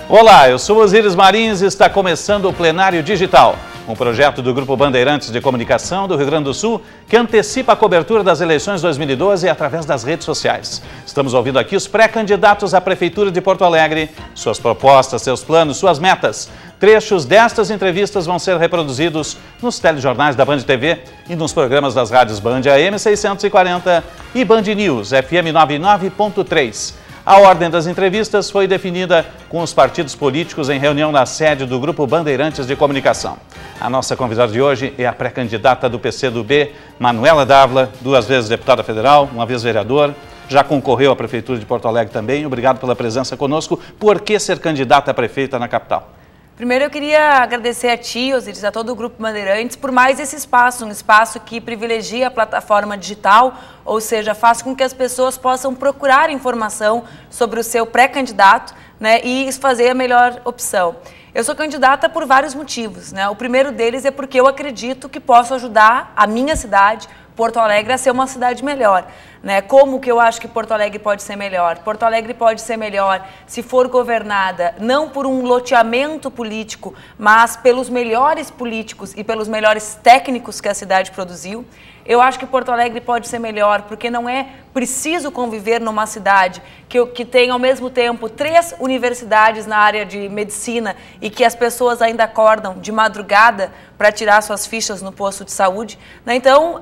Olá, eu sou Osíris Marins e está começando o Plenário Digital, um projeto do Grupo Bandeirantes de Comunicação do Rio Grande do Sul que antecipa a cobertura das eleições 2012 através das redes sociais. Estamos ouvindo aqui os pré-candidatos à Prefeitura de Porto Alegre, suas propostas, seus planos, suas metas. Trechos destas entrevistas vão ser reproduzidos nos telejornais da Band TV e nos programas das rádios Band AM 640 e Band News FM 99.3. A ordem das entrevistas foi definida com os partidos políticos em reunião na sede do Grupo Bandeirantes de Comunicação. A nossa convidada de hoje é a pré-candidata do PCdoB, Manuela Dávila, 2 vezes deputada federal, 1 vez vereadora, já concorreu à Prefeitura de Porto Alegre também. Obrigado pela presença conosco. Por que ser candidata a prefeita na capital? Primeiro eu queria agradecer a ti, Osíris, a todo o Grupo Bandeirantes, por mais esse espaço, um espaço que privilegia a plataforma digital, ou seja, faz com que as pessoas possam procurar informação sobre o seu pré-candidato, né, e fazer a melhor opção. Eu sou candidata por vários motivos, né? O primeiro deles é porque eu acredito que posso ajudar a minha cidade, Porto Alegre, a ser uma cidade melhor. Né? Como que eu acho que Porto Alegre pode ser melhor? Porto Alegre pode ser melhor se for governada não por um loteamento político, mas pelos melhores políticos e pelos melhores técnicos que a cidade produziu. Eu acho que Porto Alegre pode ser melhor porque não é preciso conviver numa cidade que tem ao mesmo tempo 3 universidades na área de medicina e que as pessoas ainda acordam de madrugada para tirar suas fichas no posto de saúde. Né? Então,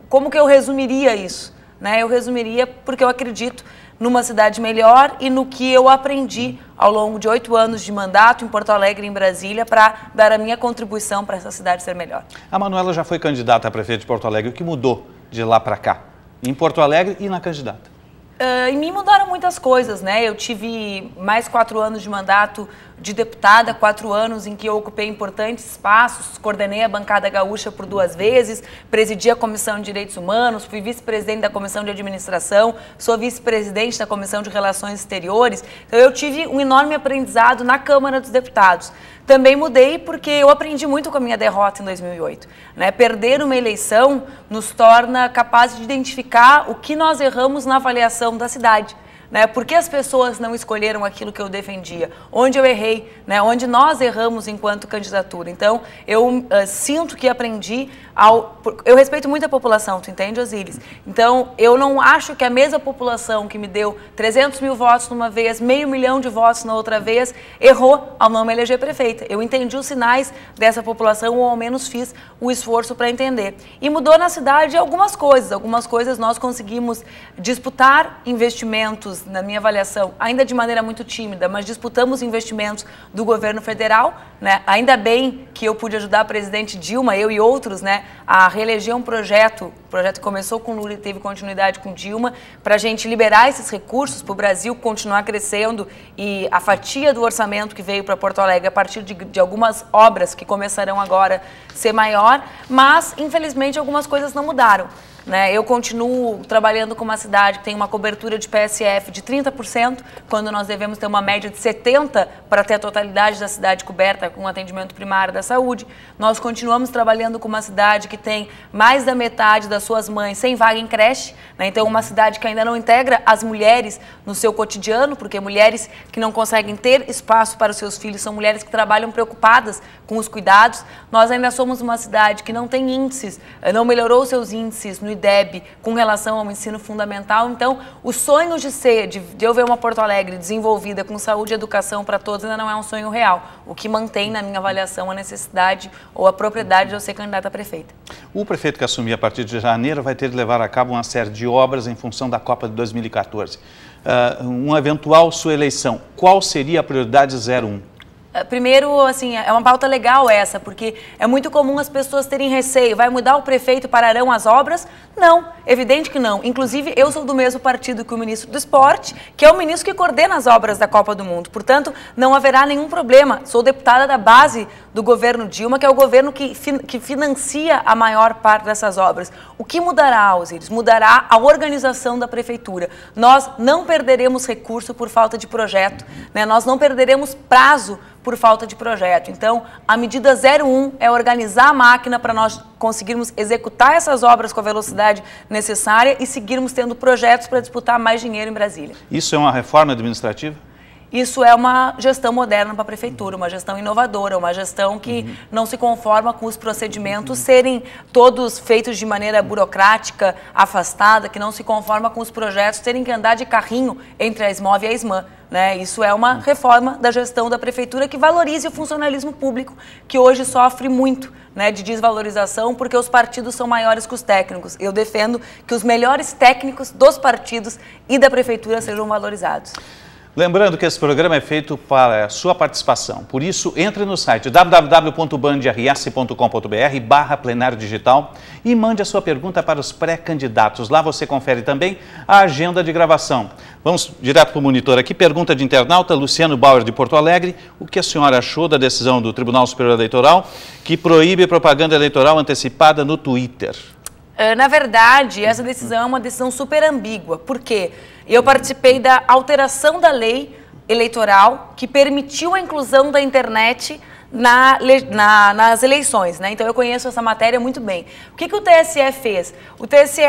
como que eu resumiria isso? Né? Eu resumiria porque eu acredito numa cidade melhor e no que eu aprendi ao longo de 8 anos de mandato em Porto Alegre e em Brasília para dar a minha contribuição para essa cidade ser melhor. A Manuela já foi candidata a prefeita de Porto Alegre. O que mudou de lá para cá? Em Porto Alegre e na candidata? Em mim mudaram muitas coisas, né? Eu tive mais 4 anos de mandato de deputada, 4 anos em que eu ocupei importantes espaços, coordenei a bancada gaúcha por 2 vezes, presidi a Comissão de Direitos Humanos, fui vice-presidente da Comissão de Administração, sou vice-presidente da Comissão de Relações Exteriores. Então eu tive um enorme aprendizado na Câmara dos Deputados. Também mudei porque eu aprendi muito com a minha derrota em 2008. Né? Perder uma eleição nos torna capazes de identificar o que nós erramos na avaliação da cidade. Né? Por que as pessoas não escolheram aquilo que eu defendia? Onde eu errei? Né? Onde nós erramos enquanto candidatura? Então, eu sinto que aprendi eu respeito muito a população, tu entende, Osíris? Então, eu não acho que a mesma população que me deu 300 mil votos numa vez, 500 mil de votos na outra vez, errou ao não me eleger prefeita. Eu entendi os sinais dessa população, ou ao menos fiz o esforço para entender. E mudou na cidade algumas coisas nós conseguimos disputar investimentos, na minha avaliação, ainda de maneira muito tímida, mas disputamos investimentos do governo federal, né? Ainda bem que eu pude ajudar a presidente Dilma, eu e outros, né, a reeleger um projeto. O projeto começou com Lula e teve continuidade com Dilma, para a gente liberar esses recursos para o Brasil continuar crescendo e a fatia do orçamento que veio para Porto Alegre a partir de algumas obras que começarão agora a ser maior, mas infelizmente algumas coisas não mudaram. Né? Eu continuo trabalhando com uma cidade que tem uma cobertura de PSF de 30%, quando nós devemos ter uma média de 70% para ter a totalidade da cidade coberta com atendimento primário da saúde. Nós continuamos trabalhando com uma cidade que tem mais da metade das suas mães sem vaga em creche, né? Então uma cidade que ainda não integra as mulheres no seu cotidiano, porque mulheres que não conseguem ter espaço para os seus filhos são mulheres que trabalham preocupadas com os cuidados. Nós ainda somos uma cidade que não tem índices, não melhorou seus índices no IDEB com relação ao ensino fundamental. Então, o sonho de eu ver uma Porto Alegre desenvolvida com saúde e educação para todos ainda não é um sonho real, o que mantém, na minha avaliação, a necessidade ou a propriedade de eu ser candidata a prefeita. O prefeito que assumir a partir de janeiro vai ter de levar a cabo uma série de obras em função da Copa de 2014. Uma eventual sua eleição, qual seria a prioridade 01? Primeiro, assim, é uma pauta legal essa, porque é muito comum as pessoas terem receio. Vai mudar o prefeito, pararão as obras? Não, evidente que não. Inclusive, eu sou do mesmo partido que o ministro do Esporte, que é o ministro que coordena as obras da Copa do Mundo. Portanto, não haverá nenhum problema. Sou deputada da base do governo Dilma, que é o governo que financia a maior parte dessas obras. O que mudará, Osíris? Mudará a organização da prefeitura. Nós não perderemos recurso por falta de projeto, né? Nós não perderemos prazo por falta de projeto. Então, a medida 01 é organizar a máquina para nós conseguirmos executar essas obras com a velocidade necessária e seguirmos tendo projetos para disputar mais dinheiro em Brasília. Isso é uma reforma administrativa? isso é uma gestão moderna para a prefeitura, uma gestão inovadora, uma gestão que não se conforma com os procedimentos serem todos feitos de maneira burocrática, afastada, que não se conforma com os projetos terem que andar de carrinho entre a SMOV e a SMAN. Né? Isso é uma reforma da gestão da prefeitura que valorize o funcionalismo público, que hoje sofre muito, né, de desvalorização, porque os partidos são maiores que os técnicos. Eu defendo que os melhores técnicos dos partidos e da prefeitura sejam valorizados. Lembrando que esse programa é feito para a sua participação. Por isso, entre no site www.bandrs.com.br/plenário digital e mande a sua pergunta para os pré-candidatos. Lá você confere também a agenda de gravação. Vamos direto para o monitor aqui. Pergunta de internauta Luciano Bauer, de Porto Alegre. O que a senhora achou da decisão do Tribunal Superior Eleitoral que proíbe propaganda eleitoral antecipada no Twitter? Na verdade, essa decisão é uma decisão super ambígua. Por quê? Eu participei da alteração da lei eleitoral que permitiu a inclusão da internet nas eleições, né? Então eu conheço essa matéria muito bem. O que o TSE fez? O TSE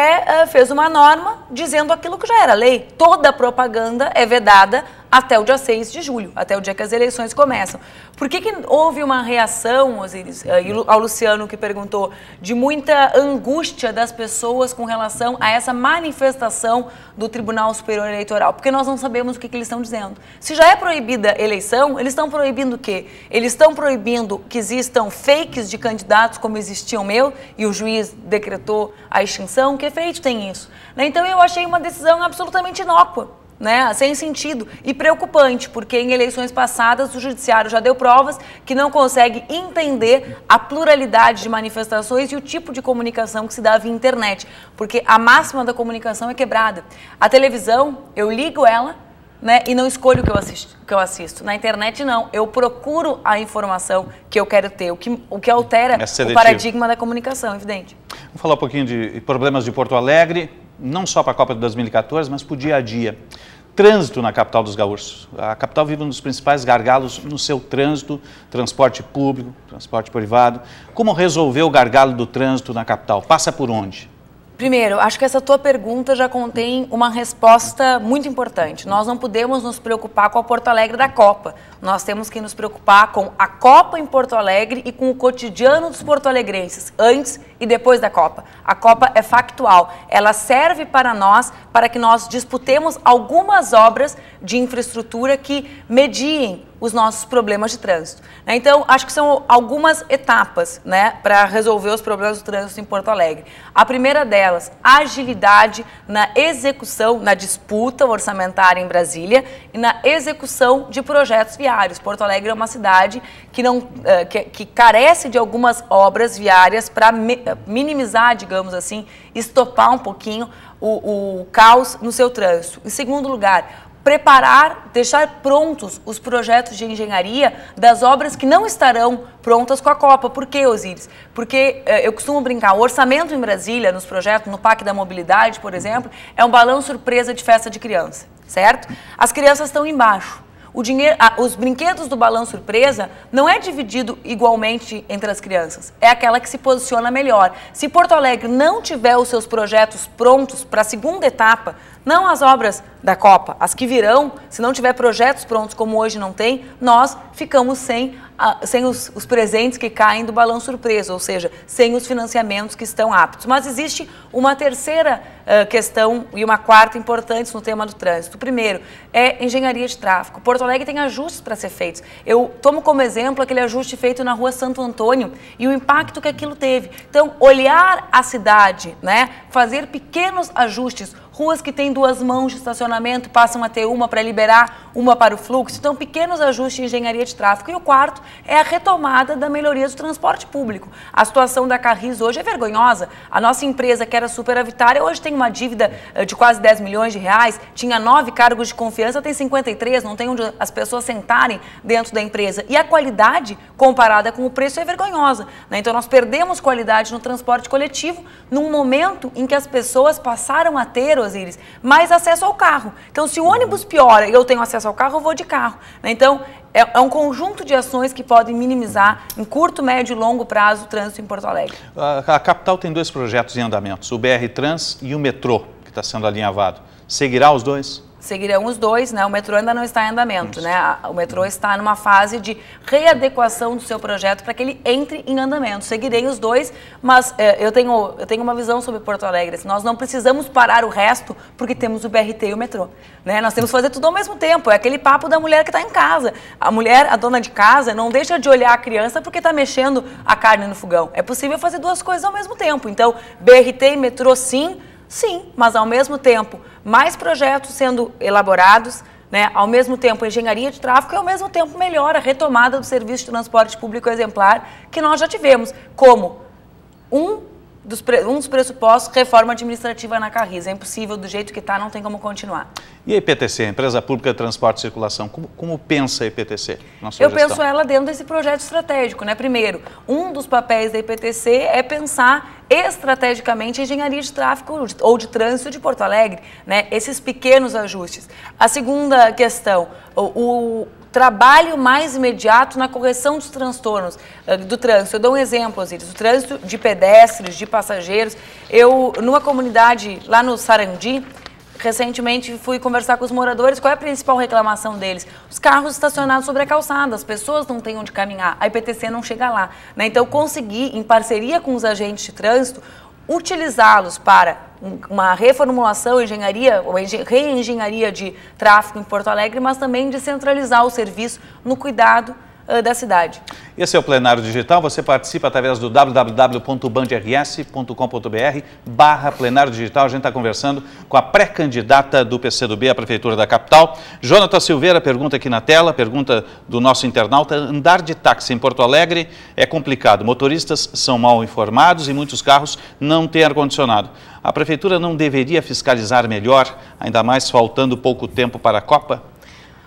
fez uma norma dizendo aquilo que já era lei. Toda propaganda é vedada até o dia 6 de julho, até o dia que as eleições começam. Por que houve uma reação, Osiris, ao Luciano que perguntou, de muita angústia das pessoas com relação a essa manifestação do Tribunal Superior Eleitoral? Porque nós não sabemos o que eles estão dizendo. Se já é proibida a eleição, eles estão proibindo o quê? Eles estão proibindo que existam fakes de candidatos como existia o meu, e o juiz decretou a extinção. Que efeito tem isso? Então eu achei uma decisão absolutamente inócua. Né, sem sentido e preocupante, porque em eleições passadas o judiciário já deu provas que não consegue entender a pluralidade de manifestações e o tipo de comunicação que se dá via internet, porque a máxima da comunicação é quebrada. A televisão, eu ligo ela, né, e não escolho o que eu assisto. Na internet não, eu procuro a informação que eu quero ter, o que altera o paradigma da comunicação, evidente. Vamos falar um pouquinho de problemas de Porto Alegre, não só para a Copa de 2014, mas para o dia a dia. Trânsito na capital dos gaúchos. A capital vive um dos principais gargalos no seu trânsito, transporte público, transporte privado. Como resolver o gargalo do trânsito na capital? Passa por onde? Primeiro, acho que essa tua pergunta já contém uma resposta muito importante. Nós não podemos nos preocupar com a Porto Alegre da Copa. Nós temos que nos preocupar com a Copa em Porto Alegre e com o cotidiano dos porto-alegrenses, antes e depois da Copa. A Copa é factual. Ela serve para nós, para que nós disputemos algumas obras de infraestrutura que mediem os nossos problemas de trânsito. Então, acho que são algumas etapas, né, para resolver os problemas do trânsito em Porto Alegre. A primeira delas, agilidade na execução, na disputa orçamentária em Brasília e na execução de projetos viários. Porto Alegre é uma cidade que carece de algumas obras viárias para minimizar, digamos assim, estopar um pouquinho o caos no seu trânsito. Em segundo lugar, preparar, deixar prontos os projetos de engenharia das obras que não estarão prontas com a Copa. Por quê, Osiris? Porque eu costumo brincar, o orçamento em Brasília, nos projetos, no PAC da Mobilidade, por exemplo, é um balão surpresa de festa de criança, certo? As crianças estão embaixo. Os brinquedos do balão surpresa não é dividido igualmente entre as crianças, é aquela que se posiciona melhor. Se Porto Alegre não tiver os seus projetos prontos para a segunda etapa, não as obras da Copa, as que virão, se não tiver projetos prontos como hoje não tem, nós ficamos sem os presentes que caem do balão surpresa, ou seja, sem os financiamentos que estão aptos. Mas existe uma terceira questão e uma quarta importante no tema do trânsito. Primeiro, é engenharia de tráfego. Porto Alegre tem ajustes para ser feitos. Eu tomo como exemplo aquele ajuste feito na rua Santo Antônio e o impacto que aquilo teve. Então, olhar a cidade, né, fazer pequenos ajustes, ruas que têm duas mãos de estacionamento passam a ter uma para liberar uma para o fluxo. Então, pequenos ajustes em engenharia de tráfego. E o quarto é a retomada da melhoria do transporte público. A situação da Carris hoje é vergonhosa. A nossa empresa, que era superavitária, hoje tem uma dívida de quase 10 milhões de reais, tinha 9 cargos de confiança, tem 53, não tem onde as pessoas sentarem dentro da empresa. E a qualidade, comparada com o preço, é vergonhosa, né? Então, nós perdemos qualidade no transporte coletivo num momento em que as pessoas passaram a ter, Osiris, mais acesso ao carro. Então, se o ônibus piora e eu tenho acesso ao carro, eu vou de carro, né? Então, é um conjunto de ações que podem minimizar, em curto, médio e longo prazo, o trânsito em Porto Alegre. A capital tem 2 projetos em andamento, o BR Trans e o metrô, que está sendo alinhavado. Seguirá os dois? seguirão os dois, né? O metrô ainda não está em andamento, né? O metrô está numa fase de readequação do seu projeto para que ele entre em andamento. Seguirei os dois, mas eu tenho uma visão sobre Porto Alegre. Nós não precisamos parar o resto porque temos o BRT e o metrô, né? Nós temos que fazer tudo ao mesmo tempo. É aquele papo da mulher que está em casa. A mulher, a dona de casa, não deixa de olhar a criança porque está mexendo a carne no fogão. É possível fazer duas coisas ao mesmo tempo. Então, BRT e metrô, sim, mas ao mesmo tempo, mais projetos sendo elaborados, né? Ao mesmo tempo, engenharia de tráfego e ao mesmo tempo melhora a retomada do serviço de transporte público exemplar que nós já tivemos, como um dos pressupostos, reforma administrativa na Carris. É impossível, do jeito que está, não tem como continuar. E a IPTC, a Empresa Pública de Transporte e Circulação, como pensa a IPTC? Eu penso ela dentro desse projeto estratégico, né? Primeiro, um dos papéis da IPTC é pensar estrategicamente a engenharia de tráfego ou de trânsito de Porto Alegre, né? Esses pequenos ajustes. A segunda questão, o trabalho mais imediato na correção dos transtornos do trânsito. Eu dou um exemplo, Osíris, o trânsito de pedestres, de passageiros. Eu, numa comunidade lá no Sarandi, recentemente fui conversar com os moradores. Qual é a principal reclamação deles? Os carros estacionados sobre a calçada, as pessoas não têm onde caminhar, a IPTC não chega lá, né? Então, consegui, em parceria com os agentes de trânsito, utilizá-los para uma reformulação, engenharia, ou reengenharia de tráfego em Porto Alegre, mas também de centralizar o serviço no cuidado da cidade. Esse é o Plenário Digital. Você participa através do www.bandrs.com.br/plenário digital. A gente está conversando com a pré-candidata do PCdoB à Prefeitura da capital. Jonathan Silveira pergunta aqui na tela, pergunta do nosso internauta: andar de táxi em Porto Alegre é complicado. Motoristas são mal informados e muitos carros não têm ar-condicionado. A Prefeitura não deveria fiscalizar melhor, ainda mais faltando pouco tempo para a Copa?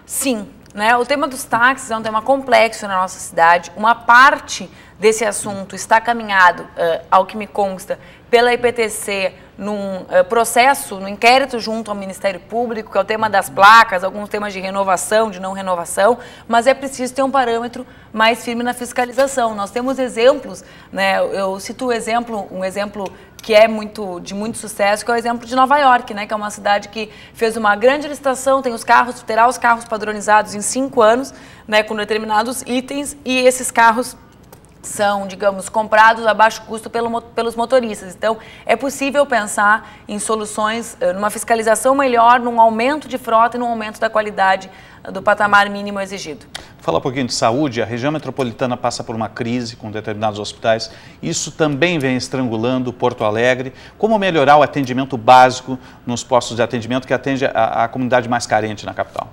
Sim. Né? O tema dos táxis é um tema complexo na nossa cidade. Uma parte desse assunto está caminhado, ao que me consta, pela IPTC num processo, no inquérito junto ao Ministério Público, que é o tema das placas, alguns temas de renovação, de não renovação, mas é preciso ter um parâmetro mais firme na fiscalização. Nós temos exemplos, né? Eu cito um exemplo que é de muito sucesso, que é o exemplo de Nova York, né? Que é uma cidade que fez uma grande licitação, terá os carros padronizados em 5 anos, né? Com determinados itens, e esses carros são, digamos, comprados a baixo custo pelos motoristas. Então, é possível pensar em soluções, numa fiscalização melhor, num aumento de frota e num aumento da qualidade do patamar mínimo exigido. Falar um pouquinho de saúde. A região metropolitana passa por uma crise com determinados hospitais. Isso também vem estrangulando Porto Alegre. Como melhorar o atendimento básico nos postos de atendimento que atende a comunidade mais carente na capital?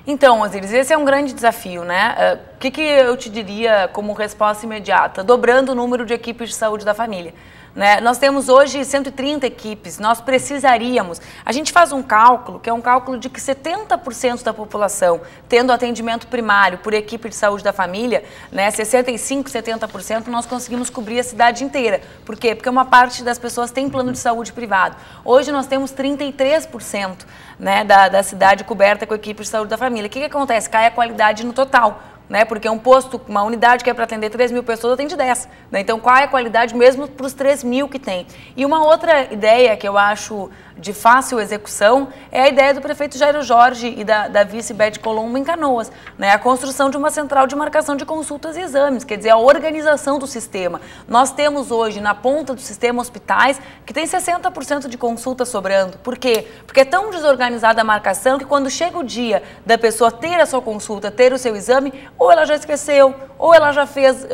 Então, Osíris, esse é um grande desafio, né? O que eu te diria como resposta imediata? Dobrando o número de equipes de saúde da família, né? Nós temos hoje 130 equipes, nós precisaríamos... A gente faz um cálculo, que é um cálculo de que 70% da população tendo atendimento primário por equipe de saúde da família, né, 65%, 70%, nós conseguimos cobrir a cidade inteira. Por quê? Porque uma parte das pessoas tem plano de saúde privado. Hoje nós temos 33%, né, da cidade coberta com equipe de saúde da família. O que acontece? Cai a qualidade no total, né? Porque um posto, uma unidade que é para atender 3.000 pessoas, atende 10. Né? Então, qual é a qualidade mesmo para os 3.000 que tem? E uma outra ideia que eu acho de fácil execução é a ideia do prefeito Jairo Jorge e da vice Beth Colombo em Canoas, né? A construção de uma central de marcação de consultas e exames, quer dizer, a organização do sistema. Nós temos hoje, na ponta do sistema, hospitais que tem 60% de consulta sobrando. Por quê? Porque é tão desorganizada a marcação que quando chega o dia da pessoa ter a sua consulta, ter o seu exame, ou ela já esqueceu, ou ela já fez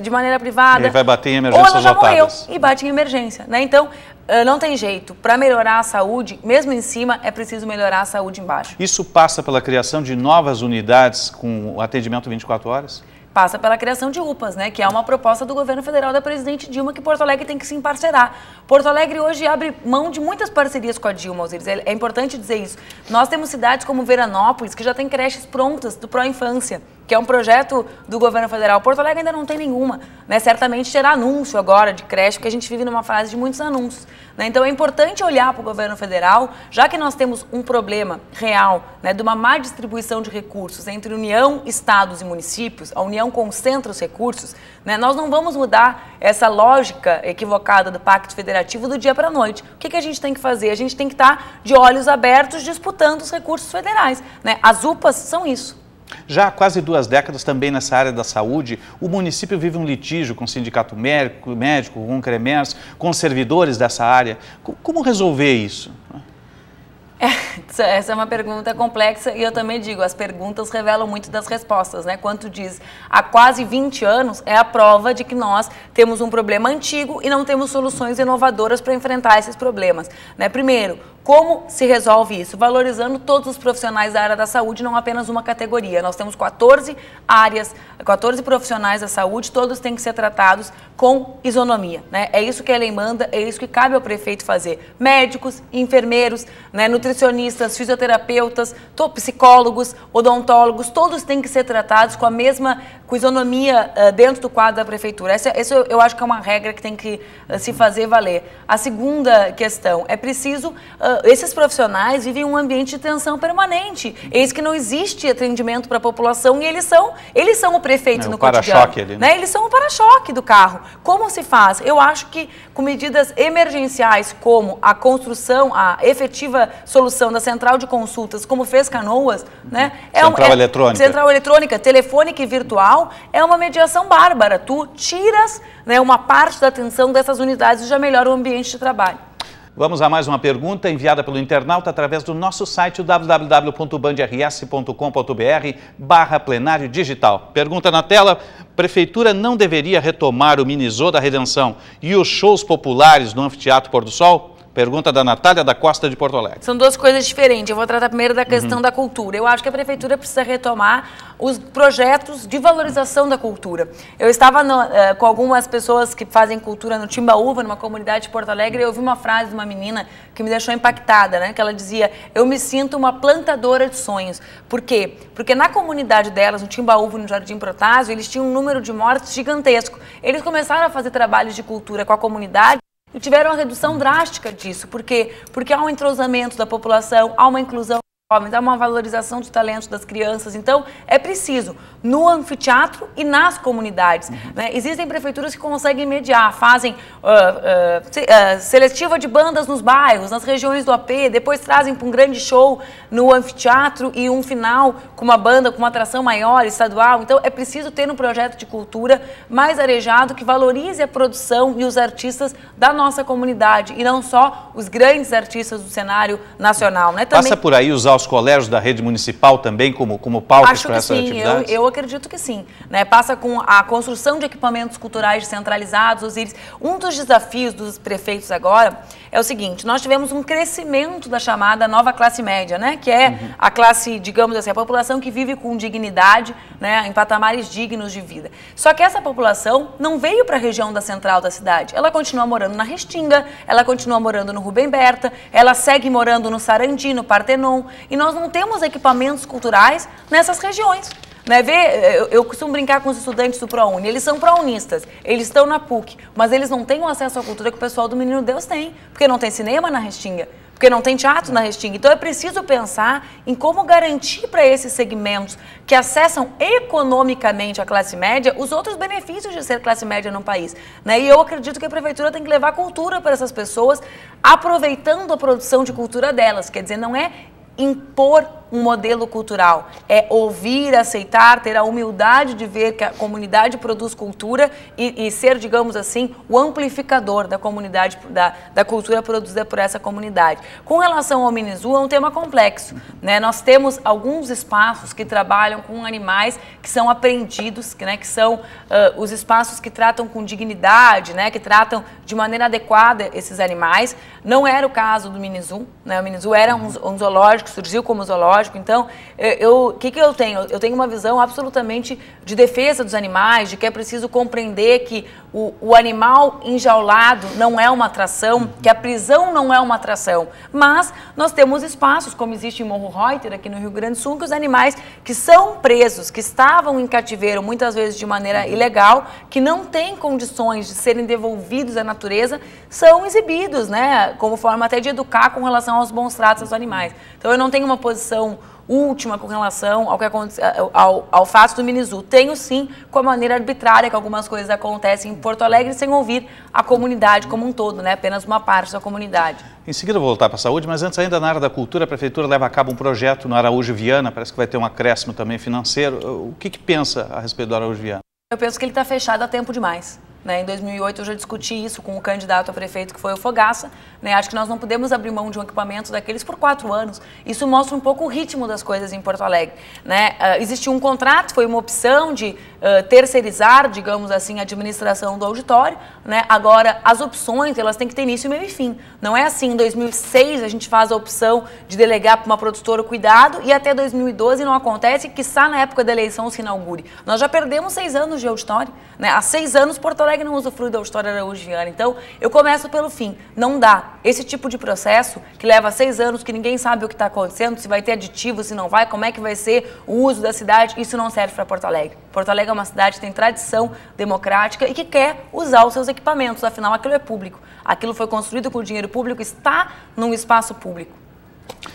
de maneira privada, e vai bater em emergências ou ela já lotadas. Morreu e bate em emergência, né? Então, não tem jeito. Para melhorar a saúde, mesmo em cima, é preciso melhorar a saúde embaixo. Isso passa pela criação de novas unidades com atendimento 24 horas? Passa pela criação de UPAs, né, que é uma proposta do governo federal da presidente Dilma, que Porto Alegre tem que se emparcerar. Porto Alegre hoje abre mão de muitas parcerias com a Dilma, Osíris. É importante dizer isso. Nós temos cidades como Veranópolis, que já tem creches prontas do Pró-Infância, que é um projeto do governo federal. Porto Alegre ainda não tem nenhuma, né? Certamente terá anúncio agora de creche, porque a gente vive numa fase de muitos anúncios, né? Então é importante olhar para o governo federal, já que nós temos um problema real, né, de uma má distribuição de recursos entre União, estados e municípios. A União concentra os recursos, né? Nós não vamos mudar essa lógica equivocada do Pacto Federativo do dia para a noite. O que a gente tem que fazer? A gente tem que estar de olhos abertos disputando os recursos federais, né? As UPAs são isso. Já há quase 2 décadas, também nessa área da saúde, o município vive um litígio com o sindicato médico, com o CREMERS, com os servidores dessa área. Como resolver isso? Essa é uma pergunta complexa e eu também digo, as perguntas revelam muito das respostas, né? Quanto diz, há quase 20 anos é a prova de que nós temos um problema antigo e não temos soluções inovadoras para enfrentar esses problemas, né? Primeiro, como se resolve isso? Valorizando todos os profissionais da área da saúde, não apenas uma categoria. Nós temos 14 áreas, 14 profissionais da saúde, todos têm que ser tratados com isonomia, né? É isso que a lei manda, é isso que cabe ao prefeito fazer. Médicos, enfermeiros, né, nutricionistas, fisioterapeutas, psicólogos, odontólogos, todos têm que ser tratados com a mesma isonomia dentro do quadro da prefeitura. Essa eu acho que é uma regra que tem que se fazer valer. A segunda questão, é preciso... esses profissionais vivem um ambiente de tensão permanente. Eis que não existe atendimento para a população e eles são o prefeito no cotidiano. Ali, né? Eles são o para-choque do carro. Como se faz? Eu acho que com medidas emergenciais como a construção, a efetiva solução da central de consultas, como fez Canoas, né? Central eletrônica, telefônica e virtual, é uma mediação bárbara. Tu tiras, né, uma parte da atenção dessas unidades e já melhora o ambiente de trabalho. Vamos a mais uma pergunta enviada pelo internauta através do nosso site www.bandrs.com.br/plenário digital. Pergunta na tela: Prefeitura não deveria retomar o Minizô da Redenção e os shows populares no Anfiteatro Pôr do Sol? Pergunta da Natália da Costa de Porto Alegre. São duas coisas diferentes. Eu vou tratar primeiro da questão da cultura. Eu acho que a Prefeitura precisa retomar os projetos de valorização da cultura. Eu estava com algumas pessoas que fazem cultura no Timbaúva, numa comunidade de Porto Alegre, e eu ouvi uma frase de uma menina que me deixou impactada, né? Que ela dizia: eu me sinto uma plantadora de sonhos. Por quê? Porque na comunidade delas, no Timbaúva e no Jardim Protásio, eles tinham um número de mortes gigantesco. Eles começaram a fazer trabalhos de cultura com a comunidade e tiveram uma redução drástica disso. Por quê? Porque há um entrosamento da população, há uma inclusão dos jovens, há uma valorização dos talentos das crianças. Então, é preciso, no anfiteatro e nas comunidades, né? Existem prefeituras que conseguem mediar, fazem seletiva de bandas nos bairros, nas regiões do AP, depois trazem para um grande show no anfiteatro e um final com uma banda, com uma atração maior, estadual. Então, é preciso ter um projeto de cultura mais arejado que valorize a produção e os artistas da nossa comunidade, e não só os grandes artistas do cenário nacional, né? Também... Passa por aí usar os colégios da rede municipal também como palcos para essas atividades? Eu acredito que sim, né? Passa com a construção de equipamentos culturais descentralizados. Um dos desafios dos prefeitos agora é o seguinte: nós tivemos um crescimento da chamada nova classe média, né? Que é a classe, digamos assim, a população que vive com dignidade, né? Em patamares dignos de vida. Só que essa população não veio para a região da central da cidade. Ela continua morando na Restinga, ela continua morando no Rubem Berta, ela segue morando no Sarandi, no Partenon, e nós não temos equipamentos culturais nessas regiões. Né? Eu costumo brincar com os estudantes do ProUni, eles são prounistas, eles estão na PUC, mas eles não têm o acesso à cultura que o pessoal do Menino Deus tem, porque não tem cinema na Restinga, porque não tem teatro na Restinga. Então é preciso pensar em como garantir para esses segmentos que acessam economicamente a classe média os outros benefícios de ser classe média no país, né? E eu acredito que a Prefeitura tem que levar cultura para essas pessoas, aproveitando a produção de cultura delas. Quer dizer, não é impor um modelo cultural, é ouvir, aceitar, ter a humildade de ver que a comunidade produz cultura e ser, digamos assim, o amplificador da comunidade, da cultura produzida por essa comunidade. Com relação ao Minizô, é um tema complexo, né? Nós temos alguns espaços que trabalham com animais que são apreendidos, né? Que são os espaços que tratam com dignidade, né? Que tratam de maneira adequada esses animais. Não era o caso do Minizô, né? O Minizô era um zoológico, surgiu como zoológico. Então, o que eu tenho? Eu tenho uma visão absolutamente de defesa dos animais, de que é preciso compreender que o animal enjaulado não é uma atração, que a prisão não é uma atração, mas nós temos espaços, como existe em Morro Reuter, aqui no Rio Grande do Sul, que os animais que são presos, que estavam em cativeiro, muitas vezes de maneira ilegal, que não têm condições de serem devolvidos à natureza, são exibidos, né, como forma até de educar com relação aos bons tratos aos animais. Então eu não tenho uma posição última com relação ao fato do Minizu. Tenho sim com a maneira arbitrária que algumas coisas acontecem em Porto Alegre sem ouvir a comunidade como um todo, né? Apenas uma parte da comunidade. Em seguida eu vou voltar para a saúde, mas antes ainda na área da cultura, a Prefeitura leva a cabo um projeto no Araújo Viana, parece que vai ter um acréscimo também financeiro. O que pensa a respeito do Araújo Viana? Eu penso que ele está fechado há tempo demais. Né? Em 2008 eu já discuti isso com o candidato a prefeito, que foi o Fogaça. Né? Acho que nós não podemos abrir mão de um equipamento daqueles por 4 anos. Isso mostra um pouco o ritmo das coisas em Porto Alegre. Né? Existiu um contrato, foi uma opção de terceirizar, digamos assim, a administração do auditório. Né? Agora, as opções, elas têm que ter início, meio e fim. Não é assim, em 2006 a gente faz a opção de delegar para uma produtora o cuidado e até 2012 não acontece, quiçá na época da eleição se inaugure. Nós já perdemos 6 anos de auditório. Né? Há 6 anos Porto Alegre não usufrui da auditório Araújo Viana. Então, eu começo pelo fim. Não dá. Esse tipo de processo, que leva 6 anos, que ninguém sabe o que está acontecendo, se vai ter aditivo, se não vai, como é que vai ser o uso da cidade, isso não serve para Porto Alegre. Porto Alegre é uma cidade que tem tradição democrática e que quer usar os seus equipamentos, afinal, aquilo é público. Aquilo foi construído com dinheiro público, está num espaço público,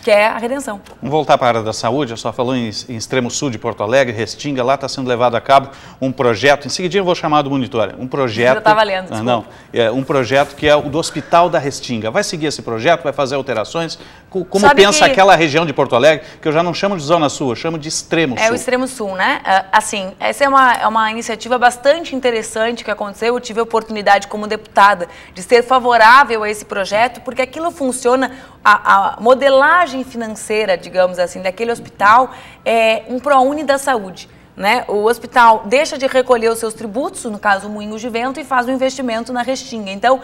que é a redenção. Vamos voltar para a área da saúde, eu só falou em extremo sul de Porto Alegre, Restinga, lá está sendo levado a cabo um projeto, em seguidinho eu vou chamar do monitor, um projeto... Já está valendo, desculpa. Não, é um projeto que é o do Hospital da Restinga. Vai seguir esse projeto, vai fazer alterações? Como sabe pensa aquela região de Porto Alegre, que eu já não chamo de Zona Sul, eu chamo de Extremo Sul. É o Extremo Sul, né? Assim, essa é uma iniciativa bastante interessante que aconteceu. Eu tive a oportunidade como deputada de ser favorável a esse projeto, porque aquilo funciona, a modelagem financeira, digamos assim, daquele hospital é um ProUni da saúde. Né? O hospital deixa de recolher os seus tributos, no caso o Moinhos de Vento, e faz um investimento na Restinga. Então,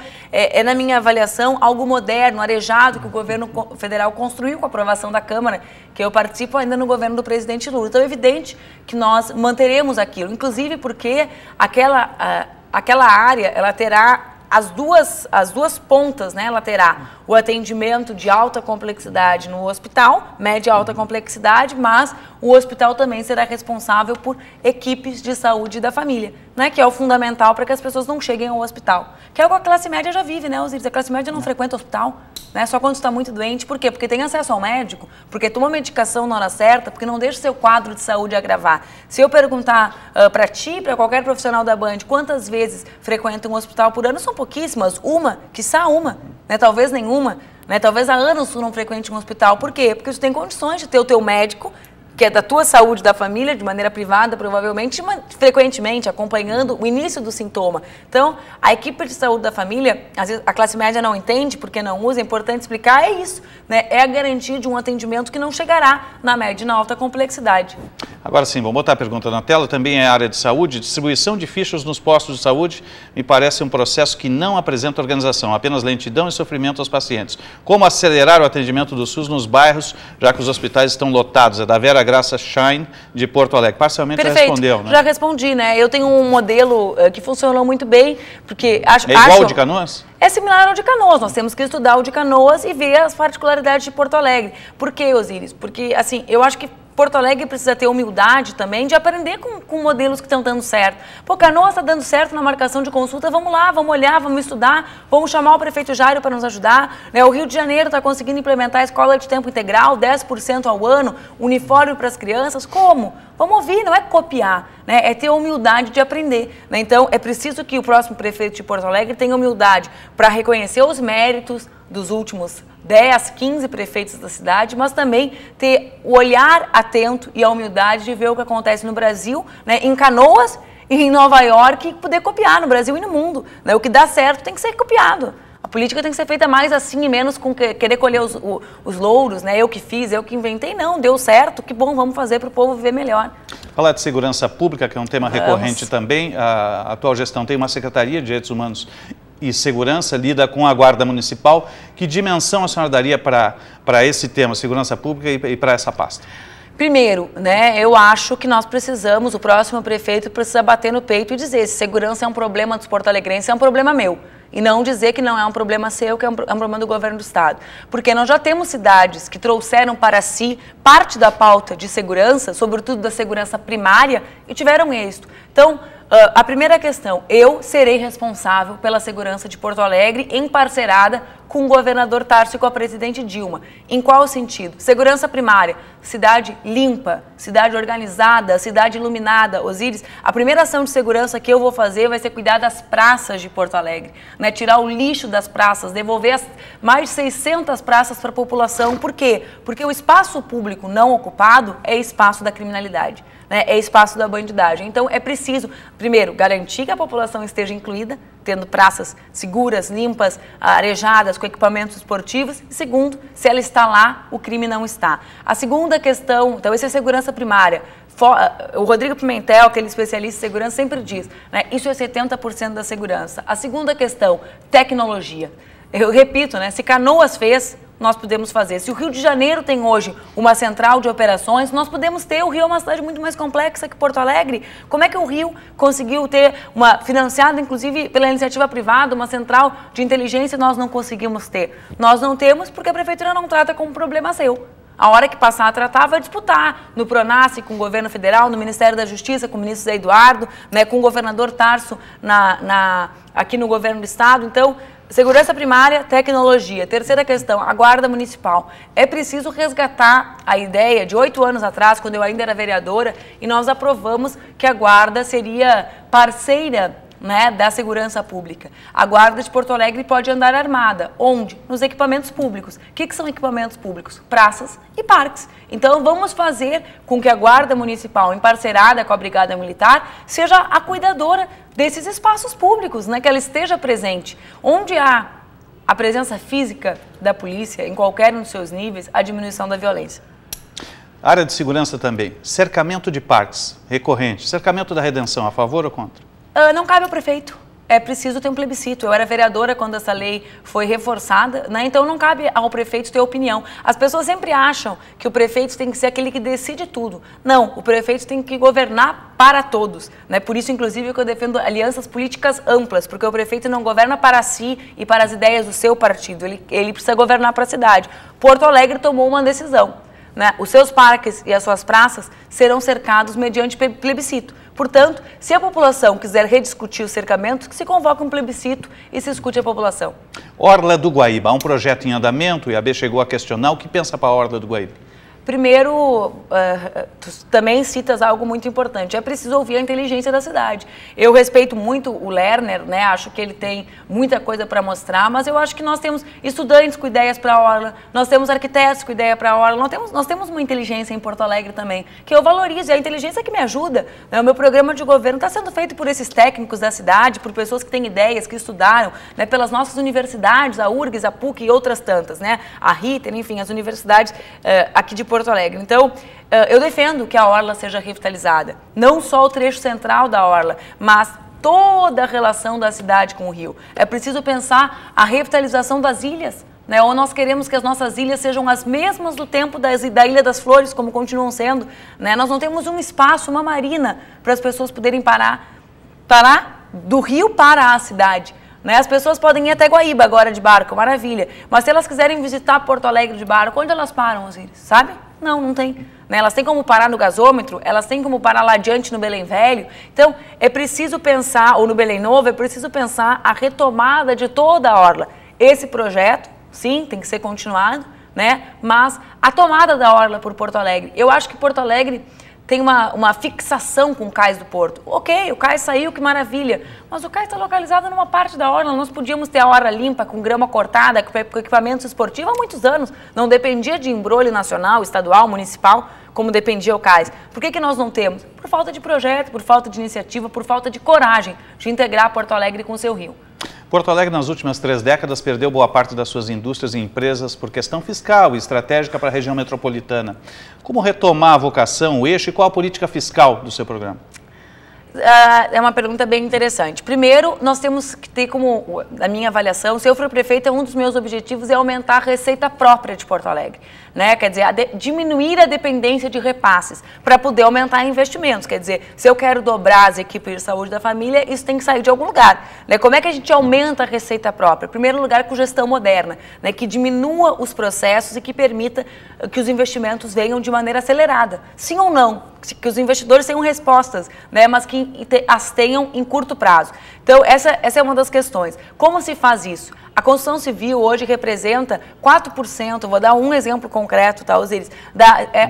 na minha avaliação, algo moderno, arejado, que o governo federal construiu com a aprovação da Câmara, que eu participo ainda no governo do presidente Lula. Então, é evidente que nós manteremos aquilo, inclusive porque aquela área, ela terá as duas pontas, né? Ela terá o atendimento de alta complexidade no hospital, média e alta complexidade, mas o hospital também será responsável por equipes de saúde da família, né? Que é o fundamental para que as pessoas não cheguem ao hospital. Que é o que a classe média já vive, né, Osíris? A classe média não frequenta o hospital, né? Só quando está muito doente. Por quê? Porque tem acesso ao médico, porque toma medicação na hora certa, porque não deixa o seu quadro de saúde agravar. Se eu perguntar para ti, para qualquer profissional da Band, quantas vezes frequenta um hospital por ano, são pouquíssimas. Uma, quiçá uma, né? Talvez nenhuma. Né? Talvez há anos tu não frequente um hospital. Por quê? Porque tu tem condições de ter o teu médico, que é da tua saúde, da família, de maneira privada, provavelmente, frequentemente, acompanhando o início do sintoma. Então, a equipe de saúde da família, às vezes a classe média não entende, porque não usa, é importante explicar, é isso, né? É a garantia de um atendimento que não chegará na média e na alta complexidade. Agora sim, vamos botar a pergunta na tela, também é a área de saúde, distribuição de fichas nos postos de saúde, me parece um processo que não apresenta organização, apenas lentidão e sofrimento aos pacientes. Como acelerar o atendimento do SUS nos bairros, já que os hospitais estão lotados? É da Vera Graça Shine, de Porto Alegre. Parcialmente já respondeu, né? Já respondi, né? Eu tenho um modelo que funcionou muito bem, porque acho... É igual ao de Canoas? É similar ao de Canoas. Nós temos que estudar o de Canoas e ver as particularidades de Porto Alegre. Por quê, Osíris? Porque, assim, eu acho que Porto Alegre precisa ter humildade também de aprender com modelos que estão dando certo. Pô, Canoas está dando certo na marcação de consulta, vamos lá, vamos olhar, vamos estudar, vamos chamar o prefeito Jairo para nos ajudar. Né? O Rio de Janeiro está conseguindo implementar a escola de tempo integral, 10% ao ano, uniforme para as crianças. Como? Vamos ouvir, não é copiar, né? É ter humildade de aprender. Né? Então, é preciso que o próximo prefeito de Porto Alegre tenha humildade para reconhecer os méritos dos últimos 10, 15 prefeitos da cidade, mas também ter o olhar atento e a humildade de ver o que acontece no Brasil, né, em Canoas e em Nova York, e poder copiar no Brasil e no mundo. Né? O que dá certo tem que ser copiado. A política tem que ser feita mais assim e menos com querer colher os louros, né? Eu que fiz, eu que inventei. Não, deu certo, que bom, vamos fazer para o povo viver melhor. Falar de segurança pública, que é um tema recorrente também. A atual gestão tem uma Secretaria de Direitos Humanos e Segurança, lida com a Guarda Municipal. Que dimensão a senhora daria para esse tema, segurança pública, e para essa pasta? Primeiro, né, eu acho que nós precisamos, o próximo prefeito precisa bater no peito e dizer se segurança é um problema dos porto-alegrenses, é um problema meu. E não dizer que não é um problema seu, que é um problema do governo do estado. Porque nós já temos cidades que trouxeram para si parte da pauta de segurança, sobretudo da segurança primária, e tiveram êxito. Então, a primeira questão, eu serei responsável pela segurança de Porto Alegre em parcerada com o governador Tarso e com a presidente Dilma. Em qual sentido? Segurança primária, cidade limpa, cidade organizada, cidade iluminada. Osíris, a primeira ação de segurança que eu vou fazer vai ser cuidar das praças de Porto Alegre, né? Tirar o lixo das praças, devolver as mais de 600 praças para a população. Por quê? Porque o espaço público não ocupado é espaço da criminalidade. Né, é espaço da bandidagem. Então, é preciso, primeiro, garantir que a população esteja incluída, tendo praças seguras, limpas, arejadas, com equipamentos esportivos. E segundo, se ela está lá, o crime não está. A segunda questão, então, essa é a segurança primária. O Rodrigo Pimentel, aquele especialista em segurança, sempre diz, né, isso é 70% da segurança. A segunda questão, tecnologia. Eu repito, né, se Canoas fez, nós podemos fazer. Se o Rio de Janeiro tem hoje uma central de operações, nós podemos ter. O Rio é uma cidade muito mais complexa que Porto Alegre. Como é que o Rio conseguiu ter financiada, inclusive pela iniciativa privada, uma central de inteligência e nós não conseguimos ter? Nós não temos porque a prefeitura não trata como problema seu. A hora que passar a tratar, vai disputar no Pronace com o governo federal, no Ministério da Justiça, com o ministro Zé Eduardo, né, com o governador Tarso aqui no governo do estado. Então, segurança primária, tecnologia. Terceira questão, a guarda municipal. É preciso resgatar a ideia de 8 anos atrás, quando eu ainda era vereadora, e nós aprovamos que a guarda seria parceira, né, da segurança pública. A guarda de Porto Alegre pode andar armada. Onde? Nos equipamentos públicos. O que são equipamentos públicos? Praças e parques. Então, vamos fazer com que a guarda municipal, em parcerada com a Brigada Militar, seja a cuidadora desses espaços públicos, né, que ela esteja presente. Onde há a presença física da polícia, em qualquer um dos seus níveis, a diminuição da violência. Área de segurança também. Cercamento de parques, recorrente. Cercamento da Redenção, a favor ou contra? Não cabe ao prefeito. É preciso ter um plebiscito. Eu era vereadora quando essa lei foi reforçada, né? Então não cabe ao prefeito ter opinião. As pessoas sempre acham que o prefeito tem que ser aquele que decide tudo. Não, o prefeito tem que governar para todos, né? Por isso, inclusive, que eu defendo alianças políticas amplas, porque o prefeito não governa para si e para as ideias do seu partido. Ele precisa governar para a cidade. Porto Alegre tomou uma decisão, né? Os seus parques e as suas praças serão cercados mediante plebiscito. Portanto, se a população quiser rediscutir os cercamentos, que se convoque um plebiscito e se escute a população. Orla do Guaíba, há um projeto em andamento, e a IAB chegou a questionar o que pensa para a Orla do Guaíba. Primeiro, tu também citas algo muito importante, é preciso ouvir a inteligência da cidade. Eu respeito muito o Lerner, né? Acho que ele tem muita coisa para mostrar, mas eu acho que nós temos estudantes com ideias para a Orla, nós temos arquitetos com ideia para a Orla, nós temos uma inteligência em Porto Alegre também, que eu valorizo, e a inteligência que me ajuda, né? O meu programa de governo está sendo feito por esses técnicos da cidade, por pessoas que têm ideias, que estudaram, né? Pelas nossas universidades, a URGS, a PUC e outras tantas, né? A Ritter, enfim, as universidades aqui de Porto Alegre. Então, eu defendo que a Orla seja revitalizada. Não só o trecho central da Orla, mas toda a relação da cidade com o rio. É preciso pensar a revitalização das ilhas, né? Ou nós queremos que as nossas ilhas sejam as mesmas do tempo da Ilha das Flores, como continuam sendo, né? Nós não temos um espaço, uma marina, para as pessoas poderem parar do rio para a cidade. Né? As pessoas podem ir até Guaíba agora de barco, maravilha. Mas se elas quiserem visitar Porto Alegre de barco, onde elas param, Osíris? Sabe? Não tem. Né? Elas têm como parar no gasômetro, elas têm como parar lá adiante no Belém Velho. Então, é preciso pensar, ou no Belém Novo, é preciso pensar a retomada de toda a Orla. Esse projeto, sim, tem que ser continuado, né? Mas a tomada da Orla por Porto Alegre. Eu acho que Porto Alegre tem uma fixação com o Cais do Porto. Ok, o cais saiu, que maravilha. Mas o cais está localizado numa parte da orla. Nós podíamos ter a orla limpa, com grama cortada, com equipamentos esportivos há muitos anos. Não dependia de embrolho nacional, estadual, municipal, como dependia o cais. Por que nós não temos? Por falta de projeto, por falta de iniciativa, por falta de coragem de integrar Porto Alegre com o seu rio. Porto Alegre, nas últimas 3 décadas, perdeu boa parte das suas indústrias e empresas por questão fiscal e estratégica para a região metropolitana. Como retomar a vocação, o eixo e qual a política fiscal do seu programa? É uma pergunta bem interessante. Primeiro, nós temos que ter como, na minha avaliação, se eu for prefeita, um dos meus objetivos é aumentar a receita própria de Porto Alegre. né? Quer dizer, diminuir a dependência de repasses para poder aumentar investimentos. Quer dizer, se eu quero dobrar as equipes de saúde da família, isso tem que sair de algum lugar, né? Como é que a gente aumenta a receita própria? Em primeiro lugar, com gestão moderna, né? Que diminua os processos e que permita que os investimentos venham de maneira acelerada. Sim ou não? Que os investidores tenham respostas, né? Mas que as tenham em curto prazo. Então, essa é uma das questões. Como se faz isso? A construção civil hoje representa 4%, vou dar um exemplo concreto, tá, Osiris?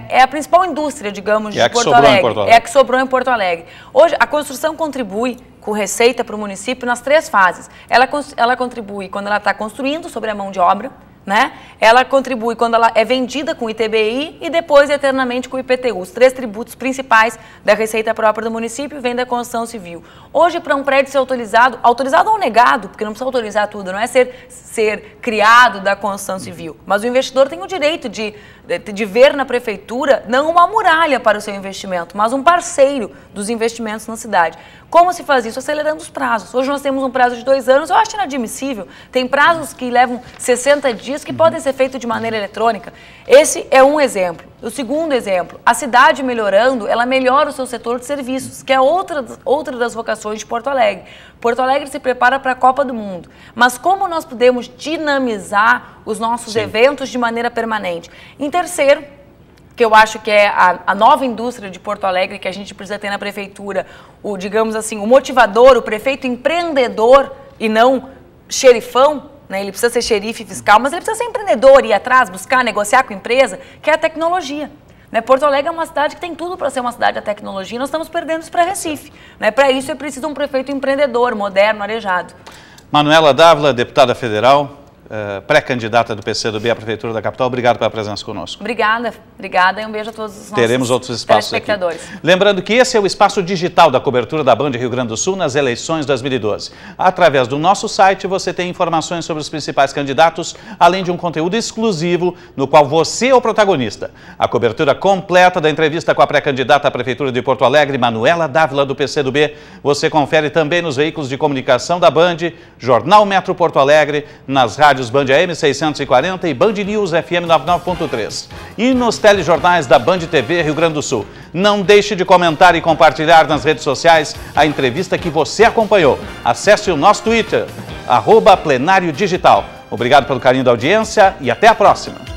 É a principal indústria, digamos, de Porto Alegre. É a que sobrou em Porto Alegre. Hoje, a construção contribui com receita para o município nas 3 fases. Ela contribui quando ela está construindo sobre a mão de obra, né? Ela contribui quando ela é vendida com ITBI e depois eternamente com IPTU. Os 3 tributos principais da receita própria do município vêm da construção civil. Hoje, para um prédio ser autorizado ou negado, porque não precisa autorizar tudo, não é ser criado da construção civil, mas o investidor tem o direito de ver na prefeitura não uma muralha para o seu investimento, mas um parceiro dos investimentos na cidade. Como se faz isso? Acelerando os prazos. Hoje nós temos um prazo de 2 anos, eu acho inadmissível. Tem prazos que levam 60 dias que podem ser feitos de maneira eletrônica. Esse é um exemplo. O segundo exemplo, a cidade melhorando, ela melhora o seu setor de serviços, que é outra das vocações de Porto Alegre. Porto Alegre se prepara para a Copa do Mundo. Mas como nós podemos dinamizar os nossos eventos de maneira permanente? Em terceiro, que eu acho que é a nova indústria de Porto Alegre, que a gente precisa ter na prefeitura, digamos assim, o motivador, o prefeito empreendedor e não xerifão, né? Ele precisa ser xerife fiscal, mas ele precisa ser empreendedor, ir atrás, buscar, negociar com a empresa, que é a tecnologia. Né? Porto Alegre é uma cidade que tem tudo para ser uma cidade da tecnologia, nós estamos perdendo isso para Recife. Né? Para isso é preciso um prefeito empreendedor, moderno, arejado. Manuela Dávila, deputada federal, pré-candidata do PCdoB à Prefeitura da Capital, obrigado pela presença conosco. Obrigada e um beijo a todos os nossos Teremos outros espaços aqui. Lembrando que esse é o espaço digital da cobertura da Band Rio Grande do Sul nas eleições 2012. Através do nosso site você tem informações sobre os principais candidatos, além de um conteúdo exclusivo no qual você é o protagonista. A cobertura completa da entrevista com a pré-candidata à Prefeitura de Porto Alegre, Manuela Dávila, do PCdoB, você confere também nos veículos de comunicação da Band, Jornal Metro Porto Alegre, nas rádios Band AM 640 e Band News FM 99.3 e nos telejornais da Band TV Rio Grande do Sul. Não deixe de comentar e compartilhar nas redes sociais a entrevista que você acompanhou. Acesse o nosso Twitter, @plenariodigital. Obrigado pelo carinho da audiência e até a próxima.